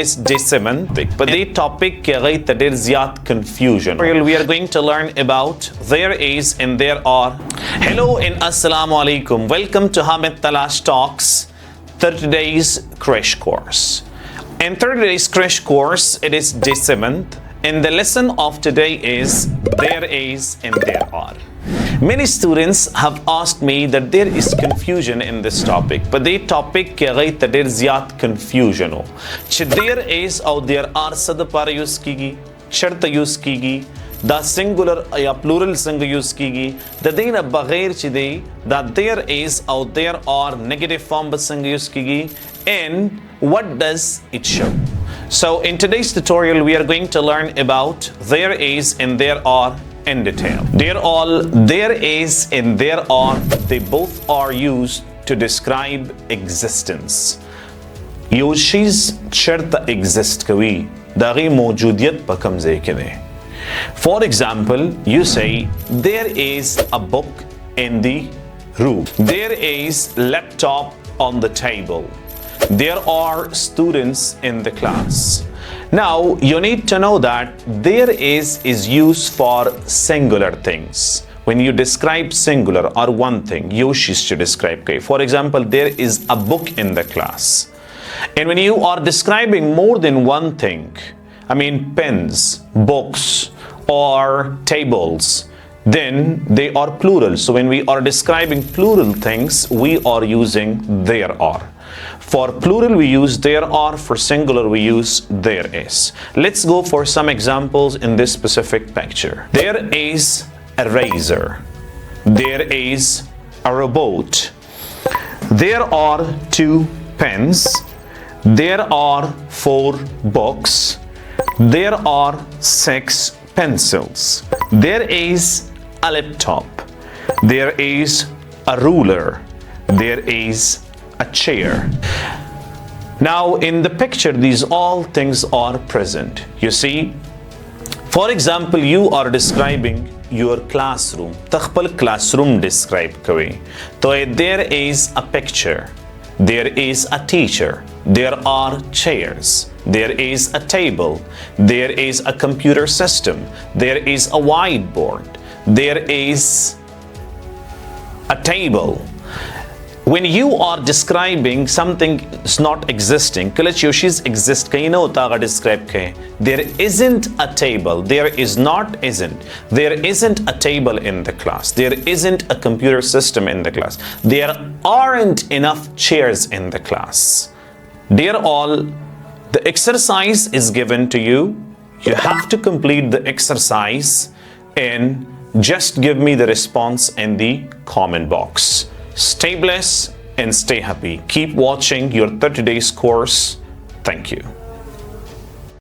is semantic, but the topic that is yet confusion. We are going to learn about there is and there are. Hello and assalamu alaikum. Welcome to Hamid Talash Talks 30 days crash course. In 30 days crash course, it is day 7th, and the lesson of today is there is and there are. Many students have asked me that there is confusion in this topic, but the topic that is yet confusion ho. There is or there are sada para use kigi, sharta use kigi, the singular ya plural single use kigi, the dina baghair chide that there is or there are negative form but single use kigi, and what does it show? So in today's tutorial we are going to learn about there is and there are in detail. There is and there are, they both are used to describe existence. यो चीज शर्त exist कवी दागी मौजूदियत पर कम ज़ेकिने. For example, you say there is a book in the room. There is laptop on the table. There are students in the class. Now, you need to know that there is used for singular things. When you describe singular or one thing, you choose to describe. For example, there is a book in the class. And when you are describing more than one thing, I mean pens, books, or tables, then they are plural. So when we are describing plural things, we are using there are. For plural we use there are, for singular we use there is. Let's go for some examples in this specific picture. There is a razor. There is a robot. There are 2 pens. There are 4 books. There are 6 pencils. There is a laptop. There is a ruler. There is a chair. Now in the picture, these all things are present. You see, for example, you are describing your classroom. Takhpal classroom describe kawe. So there is a picture. There is a teacher. There are chairs. There is a table. There is a computer system. There is a whiteboard. There is a table. When you are describing something is not existing, there isn't a table. There isn't a table in the class. There isn't a computer system in the class. There aren't enough chairs in the class. Dear all, the exercise is given to you. You have to complete the exercise and just give me the response in the comment box. Stay blessed and stay happy. Keep watching your 30 days course. Thank you.